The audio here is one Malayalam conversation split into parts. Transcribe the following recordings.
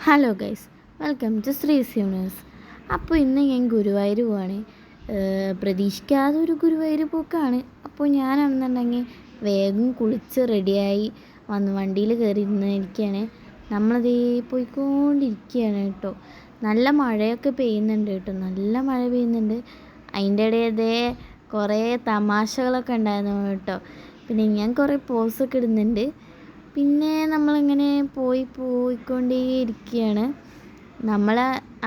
Hello guys, welcome to Sree's universe. അപ്പോൾ ഇന്ന് ഞാൻ ഗുരുവായൂർ പോവാണ്. പ്രതീക്ഷിക്കാതെ ഒരു ഗുരുവായൂർ പോക്കാണ്. അപ്പോൾ ഞാനാണെന്നുണ്ടെങ്കിൽ വേഗം കുളിച്ച് റെഡിയായി വന്ന് വണ്ടിയിൽ കയറി ഇരിക്കുകയാണ്. നമ്മളതേ പോയിക്കൊണ്ടിരിക്കുകയാണ് കേട്ടോ. നല്ല മഴയൊക്കെ പെയ്യുന്നുണ്ട് കേട്ടോ, നല്ല മഴ പെയ്യുന്നുണ്ട്. അതിൻ്റെ ഇടയിൽ അതേ കുറേ തമാശകളൊക്കെ ഉണ്ടായിരുന്നു കേട്ടോ. പിന്നെ ഞാൻ കുറേ പോസൊക്കെ ഇടുന്നുണ്ട്. പിന്നെ നമ്മളിങ്ങനെ പോയിക്കൊണ്ടേയിരിക്കുകയാണ്. നമ്മൾ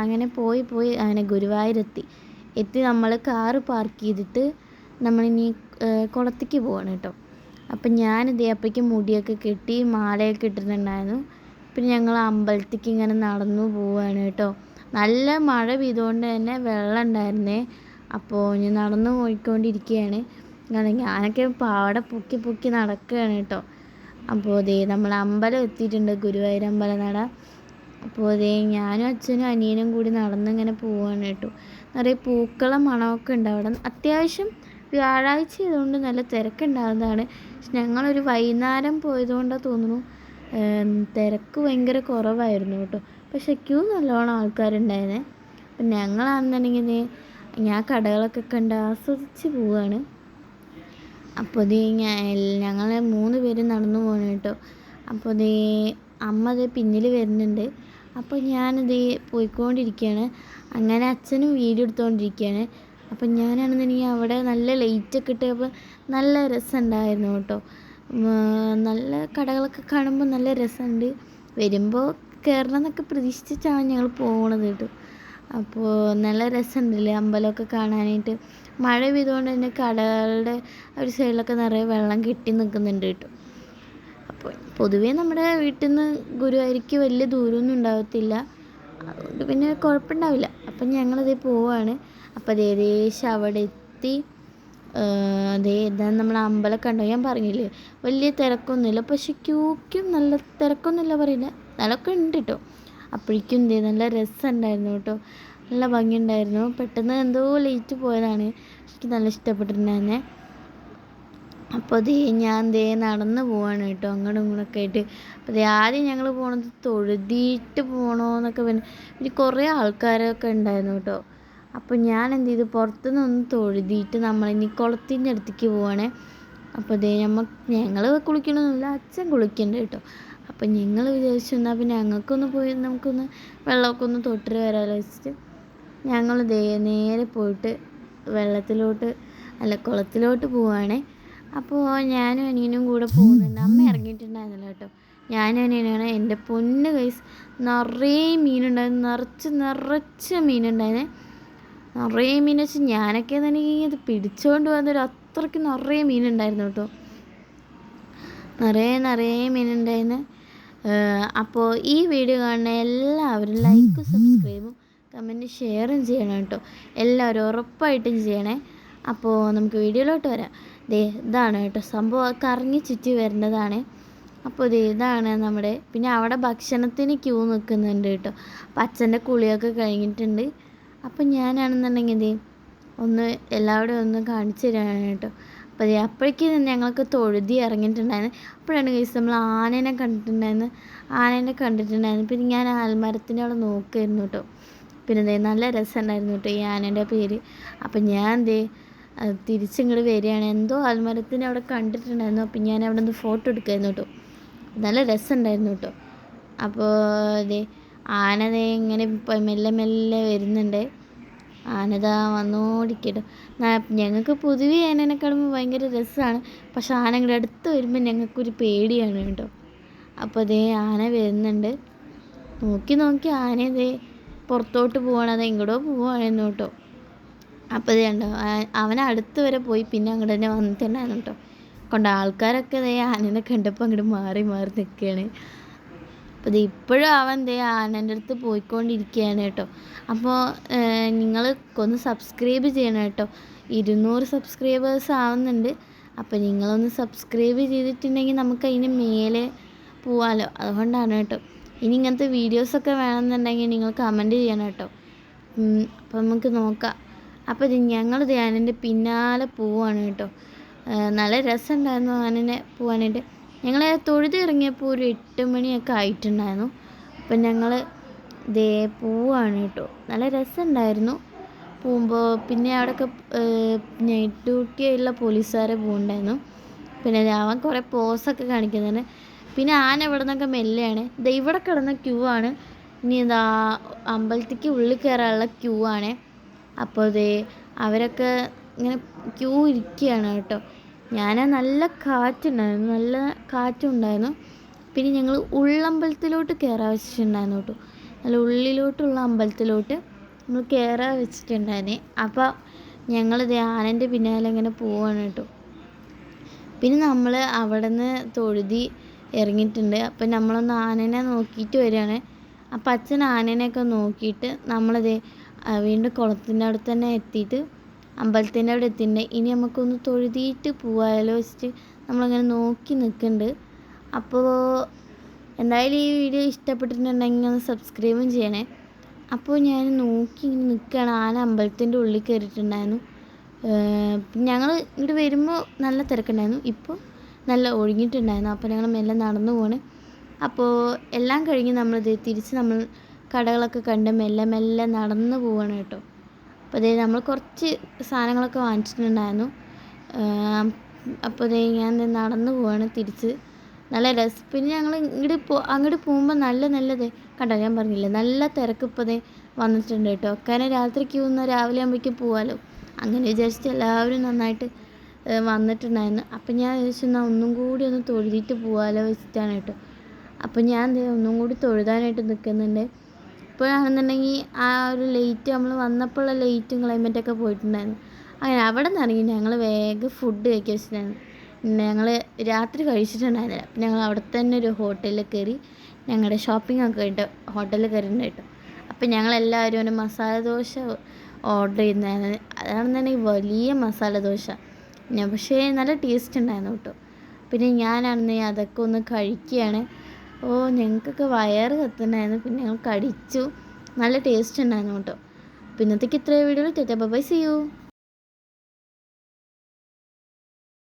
അങ്ങനെ പോയി അങ്ങനെ ഗുരുവായൂരെത്തി നമ്മൾ കാറ് പാർക്ക് ചെയ്തിട്ട് നമ്മളിനി കുളത്തേക്ക് പോവാണ് കേട്ടോ. അപ്പം ഞാനിതേ അപ്പോഴേക്കും മുടിയൊക്കെ കെട്ടി മാലയൊക്കെ ഇട്ടിട്ടുണ്ടായിരുന്നു. പിന്നെ ഞങ്ങൾ അമ്പലത്തേക്ക് ഇങ്ങനെ നടന്നു പോവുകയാണ് കേട്ടോ. നല്ല മഴ പെയ്തുകൊണ്ട് തന്നെ വെള്ളം ഉണ്ടായിരുന്നേ. അപ്പോൾ ഞാൻ നടന്നു പോയിക്കൊണ്ടിരിക്കുകയാണ്. ഞാനൊക്കെ പാടെ പൊക്കി നടക്കുകയാണ് കേട്ടോ. അപ്പോൾ നമ്മൾ അമ്പലം എത്തിയിട്ടുണ്ട്, ഗുരുവായൂർ അമ്പലനട. അപ്പോൾ ഞാനും അച്ഛനും അനിയനും കൂടി നടന്നിങ്ങനെ പോവുകയാണ് കേട്ടോ. നിറയെ പൂക്കള മണമൊക്കെ ഉണ്ട് അവിടെ. അത്യാവശ്യം വ്യാഴാഴ്ച ആയതുകൊണ്ട് നല്ല തിരക്കുണ്ടാകുന്നതാണ്. പക്ഷെ ഞങ്ങളൊരു വൈകുന്നേരം പോയതുകൊണ്ടാണ് തോന്നുന്നു തിരക്ക് ഭയങ്കര കുറവായിരുന്നു കേട്ടോ. പക്ഷെ ക്യൂ നല്ലോണം ആൾക്കാരുണ്ടായിരുന്നേ. അപ്പം ഞങ്ങളാണെന്നുണ്ടെങ്കിൽ ഞാൻ കടകളൊക്കെ കണ്ട് ആസ്വദിച്ച് പോവുകയാണ്. അപ്പോൾ ഞങ്ങൾ 3 പേര് നടന്നു പോകണം കേട്ടോ. അപ്പോൾ അമ്മ പിന്നിൽ വരുന്നുണ്ട്. അപ്പോൾ ഞാനിത് പോയിക്കൊണ്ടിരിക്കുകയാണ്. അങ്ങനെ അച്ഛനും വീഡിയോ എടുത്തുകൊണ്ടിരിക്കുകയാണ്. അപ്പം ഞാനാണെന്നുണ്ടെങ്കിൽ അവിടെ നല്ല ലൈറ്റൊക്കെ ഇട്ടപ്പോൾ നല്ല രസമുണ്ടായിരുന്നു കേട്ടോ. നല്ല കടകളൊക്കെ കാണുമ്പോൾ നല്ല രസമുണ്ട്. വരുമ്പോൾ കയറണം എന്നൊക്കെ പ്രതീക്ഷിച്ചിട്ടാണ് ഞങ്ങൾ പോകണത് കേട്ടോ. അപ്പോൾ നല്ല രസമുണ്ടല്ലേ അമ്പലമൊക്കെ കാണാനായിട്ട്. മഴ പെയ്തുകൊണ്ട് തന്നെ കടകളുടെ ഒരു സൈഡിലൊക്കെ നിറയെ വെള്ളം കെട്ടി നിൽക്കുന്നുണ്ട് കേട്ടോ. അപ്പോൾ പൊതുവേ നമ്മുടെ വീട്ടിൽ നിന്ന് ഗുരുവായൂർക്ക് വലിയ ദൂരമൊന്നും ഉണ്ടാകത്തില്ല, അതുകൊണ്ട് പിന്നെ കുഴപ്പമുണ്ടാവില്ല. അപ്പം ഞങ്ങളതേ പോവാണ്. അപ്പോൾ ഏകദേശം അവിടെ എത്തി. ഇതാ നമ്മൾ അമ്പലമൊക്കെ കണ്ടോ. ഞാൻ പറഞ്ഞില്ലേ വലിയ തിരക്കൊന്നുമില്ല, പക്ഷെ ക്യൂക്കും നല്ല തിരക്കൊന്നുമില്ല പറയില്ല, നല്ലൊക്കെ ഉണ്ട് കേട്ടോ. അപ്പോഴേക്കും നല്ല രസമുണ്ടായിരുന്നു കേട്ടോ, നല്ല ഭംഗിയുണ്ടായിരുന്നു. പെട്ടെന്ന് എന്തോ ലേറ്റ് പോയതാണ്, എനിക്ക് നല്ല ഇഷ്ടപ്പെട്ടിട്ടുണ്ടായിരുന്നേ. അപ്പോൾ ഞാൻ നടന്ന് പോവാണ് കേട്ടോ, അങ്ങോട്ടും ഇങ്ങോട്ടൊക്കെ ആയിട്ട്. അപ്പോൾ ആദ്യം ഞങ്ങൾ പോണത് തൊഴുതിയിട്ട് പോകണമെന്നൊക്കെ പിന്നെ കുറേ ആൾക്കാരൊക്കെ ഉണ്ടായിരുന്നു കേട്ടോ. അപ്പോൾ ഞാൻ എന്ത് ചെയ്തു, പുറത്തുനിന്ന് തൊഴുതിയിട്ട് നമ്മളിനി കുളത്തിൻ്റെ അടുത്തേക്ക് പോവാണേ. അപ്പോൾ ഞങ്ങൾ കുളിക്കണമെന്നില്ല, അച്ഛൻ കുളിക്കുന്നുണ്ട് കേട്ടോ. അപ്പം ഞങ്ങൾ വിചാരിച്ചു എന്നാൽ പിന്നെ ഞങ്ങൾക്കൊന്ന് പോയി നമുക്കൊന്ന് വെള്ളമൊക്കെ ഒന്ന് തൊട്ടിട്ട് വരാമല്ലോ വെച്ചിട്ട് ഞങ്ങൾ നേരെ പോയിട്ട് കുളത്തിലോട്ട് പോവുകയാണേ. അപ്പോൾ ഞാനും അനിയനും കൂടെ പോകുന്നുണ്ട്. അമ്മ ഇറങ്ങിയിട്ടുണ്ടായിരുന്നില്ല കേട്ടോ, ഞാനും അനിയനാണ്. എൻ്റെ പൊന്ന് കൈസ് നിറയെ മീനുണ്ടായിരുന്നു, നിറച്ച് മീനുണ്ടായിരുന്നേ. നിറയെ മീൻ വെച്ച് ഞാനൊക്കെ തന്നെ ഇത് പിടിച്ചുകൊണ്ട് പോകുന്നൊരു അത്രയ്ക്ക് നിറയെ മീനുണ്ടായിരുന്നു കേട്ടോ, നിറയെ മീനുണ്ടായിരുന്നു. അപ്പോൾ ഈ വീഡിയോ കാണുന്ന എല്ലാവരും ലൈക്കും സബ്സ്ക്രൈബും കമൻറ്റ് ഷെയറും ചെയ്യണം കേട്ടോ, എല്ലാവരും ഉറപ്പായിട്ടും ചെയ്യണേ. അപ്പോൾ നമുക്ക് വീഡിയോയിലോട്ട് വരാം. ഇതാണ് കേട്ടോ സംഭവം, കറങ്ങി ചുറ്റി വരേണ്ടതാണ്. അപ്പോൾ ഇതാണ് നമ്മുടെ, പിന്നെ അവിടെ ഭക്ഷണത്തിന് ക്യൂ നിൽക്കുന്നുണ്ട് കേട്ടോ. അപ്പം അച്ഛൻ്റെ കുളിയൊക്കെ കഴിഞ്ഞിട്ടുണ്ട്. അപ്പം ഞാനാണെന്നുണ്ടെങ്കിൽ ഒന്ന് എല്ലാവരുടെയും ഒന്ന് കാണിച്ചു തരാണ് കേട്ടോ. അപ്പോൾ അപ്പോഴേക്കും ഞങ്ങൾക്ക് തൊഴുതി ഇറങ്ങിയിട്ടുണ്ടായിരുന്നു. അപ്പോഴാണ് കേസ് നമ്മൾ ആനേനെ കണ്ടിട്ടുണ്ടായിരുന്നു. പിന്നെ ഞാൻ ആൽമരത്തിൻ്റെ അവിടെ നോക്കുമായിരുന്നു കേട്ടോ. പിന്നെ നല്ല രസമുണ്ടായിരുന്നു കേട്ടോ ഈ ആനേൻ്റെ പേര്. അപ്പം ഞാൻ തിരിച്ചിങ്ങോട്ട് വരികയാണ്. എന്തോ ആൽമരത്തിൻ്റെ അവിടെ കണ്ടിട്ടുണ്ടായിരുന്നു. അപ്പം ഞാൻ അവിടെ നിന്ന് ഫോട്ടോ എടുക്കുമായിരുന്നു കേട്ടോ, നല്ല രസമുണ്ടായിരുന്നു കേട്ടോ. അപ്പോൾ ആന ഇങ്ങനെ മെല്ലെ വരുന്നുണ്ട്. ആനതാ വന്നോടിക്കട്ടോ. ഞങ്ങൾക്ക് പൊതുവെ ആനേനെ കാണുമ്പോൾ ഭയങ്കര രസമാണ്, പക്ഷെ ആന ഇങ്ങോട്ട് അടുത്ത് വരുമ്പോൾ ഞങ്ങൾക്കൊരു പേടിയാണ് കേട്ടോ. അപ്പോൾ ആന വരുന്നുണ്ട്. നോക്കി ആന പുറത്തോട്ട് പോവാണ്, ഇങ്ങോട്ടോ പോവുകയാണെന്ന് കേട്ടോ. അപ്പോൾ കണ്ടോ അവനടുത്ത് വരെ പോയി, പിന്നെ അങ്ങോട്ട് തന്നെ വന്നിട്ടുണ്ടായിരുന്നു കേട്ടോ. ആൾക്കാരൊക്കെ ആനേനെ കണ്ടപ്പോൾ അങ്ങോട്ട് മാറി നിൽക്കുകയാണ്. അപ്പോൾ ഇപ്പോഴും അവൻ ആനേൻ്റെ അടുത്ത് പോയിക്കൊണ്ടിരിക്കുകയാണ് കേട്ടോ. അപ്പോൾ നിങ്ങൾക്കൊന്ന് സബ്സ്ക്രൈബ് ചെയ്യണം കേട്ടോ, 200 സബ്സ്ക്രൈബേഴ്സ് ആവുന്നുണ്ട്. അപ്പോൾ നിങ്ങളൊന്ന് സബ്സ്ക്രൈബ് ചെയ്തിട്ടുണ്ടെങ്കിൽ നമുക്ക് അതിന് മേലെ പോവാമല്ലോ, അതുകൊണ്ടാണ് കേട്ടോ. ഇനി ഇങ്ങനത്തെ വീഡിയോസൊക്കെ വേണമെന്നുണ്ടെങ്കിൽ നിങ്ങൾ കമൻറ്റ് ചെയ്യണം കേട്ടോ. അപ്പോൾ നമുക്ക് നോക്കാം. അപ്പോൾ ഞങ്ങൾ ആനേൻ്റെ പിന്നാലെ പോവുകയാണ് കേട്ടോ. നല്ല രസമുണ്ടായിരുന്നു ആനേനെ പോകാനായിട്ട്. ഞങ്ങൾ തൊഴുത് ഇറങ്ങിയപ്പോൾ ഒരു 8 മണിയൊക്കെ ആയിട്ടുണ്ടായിരുന്നു. അപ്പം ഞങ്ങൾ ദേ പൂവാണ് കേട്ടോ. നല്ല രസമുണ്ടായിരുന്നു പോകുമ്പോൾ. പിന്നെ അവിടെയൊക്കെ നൈറ്റ് ഡ്യൂട്ടിയുള്ള പോലീസുകാരെ പോകുന്നുണ്ടായിരുന്നു. പിന്നെ ഞാൻ കുറേ പോസൊക്കെ കാണിക്കുന്നുണ്ട്. പിന്നെ ആന ഇവിടെ നിന്നൊക്കെ മെല്ലെയാണ്. ദേ ഇവിടെ കിടന്ന ക്യൂ ആണ്. ഇനി ഇതാ അമ്പലത്തേക്ക് ഉള്ളിൽ കയറാനുള്ള ക്യൂ ആണ്. അപ്പോൾ ദേ അവരൊക്കെ ഇങ്ങനെ ക്യൂ ഇരിക്കുകയാണ് കേട്ടോ. നല്ല കാറ്റുണ്ടായിരുന്നു, നല്ല കാറ്റുണ്ടായിരുന്നു. പിന്നെ ഞങ്ങൾ ഉള്ളമ്പലത്തിലോട്ട് കയറാൻ വെച്ചിട്ടുണ്ടായിരുന്നു കേട്ടോ. നല്ല ഉള്ളിലോട്ടുള്ള അമ്പലത്തിലോട്ട് നമ്മൾ കയറാൻ വെച്ചിട്ടുണ്ടായിരുന്നേ. അപ്പോൾ ഞങ്ങളിത് ആനൻ്റെ പിന്നാലെ ഇങ്ങനെ പോവാണ് കേട്ടോ. പിന്നെ നമ്മൾ അവിടെ നിന്ന് തൊഴുതി ഇറങ്ങിയിട്ടുണ്ട്. അപ്പം നമ്മളൊന്ന് ആനനെ നോക്കിയിട്ട് വരികയാണ്. അപ്പം അച്ഛൻ ആനനെയൊക്കെ നോക്കിയിട്ട് നമ്മളത് വീണ്ടും കുളത്തിൻ്റെ അവിടെ തന്നെ എത്തിയിട്ട് അമ്പലത്തിൻ്റെ അവിടെ എത്തിയിട്ടുണ്ട്. ഇനി നമുക്കൊന്ന് തൊഴുതിയിട്ട് പോകാമല്ലോ വെച്ചിട്ട് നമ്മളങ്ങനെ നോക്കി നിൽക്കുന്നുണ്ട്. അപ്പോൾ എന്തായാലും ഈ വീഡിയോ ഇഷ്ടപ്പെട്ടിട്ടുണ്ടെങ്കിൽ ഒന്ന് സബ്സ്ക്രൈബും ചെയ്യണേ. അപ്പോൾ ഞാൻ നോക്കി ഇങ്ങനെ നിൽക്കുകയാണ്. ആന അമ്പലത്തിൻ്റെ ഉള്ളിൽ കയറിയിട്ടുണ്ടായിരുന്നു. ഞങ്ങൾ ഇങ്ങോട്ട് വരുമ്പോൾ നല്ല തിരക്കുണ്ടായിരുന്നു. ഇപ്പോൾ നല്ല ഒഴിഞ്ഞിട്ടുണ്ടായിരുന്നു. അപ്പോൾ ഞങ്ങൾ മെല്ലെ നടന്നു പോവാണ്. അപ്പോൾ എല്ലാം കഴിഞ്ഞ് തിരിച്ച് നമ്മൾ കടകളൊക്കെ കണ്ട് മെല്ലെ മെല്ലെ നടന്നു പോവാണ് കേട്ടോ. അപ്പോൾ അതേ നമ്മൾ കുറച്ച് സാധനങ്ങളൊക്കെ വാങ്ങിച്ചിട്ടുണ്ടായിരുന്നു. അപ്പോൾ അതേ ഞാൻ നടന്നു പോവാണ് തിരിച്ച്. നല്ല രസം. പിന്നെ ഞങ്ങൾ അങ്ങോട്ട് പോകുമ്പോൾ നല്ലത് കണ്ടോ, ഞാൻ പറഞ്ഞില്ലേ നല്ല തിരക്ക് ഇപ്പോൾ വന്നിട്ടുണ്ട് കേട്ടോ. കാരണം രാത്രി ക്യൂ നിന്ന് രാവിലെ ആകുമ്പോഴേക്കും പോകാമല്ലോ, അങ്ങനെ വിചാരിച്ചിട്ട് എല്ലാവരും നന്നായിട്ട് വന്നിട്ടുണ്ടായിരുന്നു. അപ്പം ഞാൻ വിചാരിച്ചെന്നാൽ ഒന്നും കൂടി ഒന്ന് തൊഴുതിയിട്ട് പോകാമല്ലോ വെച്ചിട്ടാണ് കേട്ടോ. അപ്പം ഞാൻ ഒന്നും കൂടി തൊഴുതാനായിട്ട് നിൽക്കുന്നുണ്ട്. ഇപ്പോഴാണെന്നുണ്ടെങ്കിൽ ആ ഒരു ലേറ്റ് നമ്മൾ വന്നപ്പോഴുള്ള ലേറ്റും ക്ലൈമറ്റൊക്കെ പോയിട്ടുണ്ടായിരുന്നു. അങ്ങനെ അവിടെ നിന്ന് ഇറങ്ങി ഞങ്ങൾ വേഗം ഫുഡ് കഴിക്കാൻ വെച്ചിട്ടുണ്ടായിരുന്നു. ഞങ്ങൾ രാത്രി കഴിച്ചിട്ടുണ്ടായിരുന്നില്ല. അപ്പം ഞങ്ങൾ അവിടെ തന്നെ ഒരു ഹോട്ടലിൽ കയറി ഞങ്ങളുടെ ഷോപ്പിംഗ് ഒക്കെ ആയിട്ട് ഹോട്ടലിൽ കയറിയിട്ടുണ്ട് കേട്ടോ. അപ്പം ഞങ്ങളെല്ലാവരും ഒരു മസാല ദോശ ഓർഡർ ചെയ്യുന്നതായിരുന്നു. അതാണെന്നുണ്ടെങ്കിൽ വലിയ മസാല ദോശ. പക്ഷേ നല്ല ടേസ്റ്റ് ഉണ്ടായിരുന്നു കേട്ടോ. പിന്നെ ഞാനാണെന്നുണ്ടെങ്കിൽ അതൊക്കെ ഒന്ന് കഴിക്കുകയാണ്. ഞങ്ങൾക്കൊക്കെ വയറ് കത്തുന്നുണ്ടായിരുന്നു. പിന്നെ ഞങ്ങൾ കടിച്ചു. നല്ല ടേസ്റ്റ് ഉണ്ടായിരുന്നു കേട്ടോ. അപ്പോൾ ഇന്നത്തേക്ക് ഇത്രയും വീഡിയോയിൽ ബൈ, സീ യു.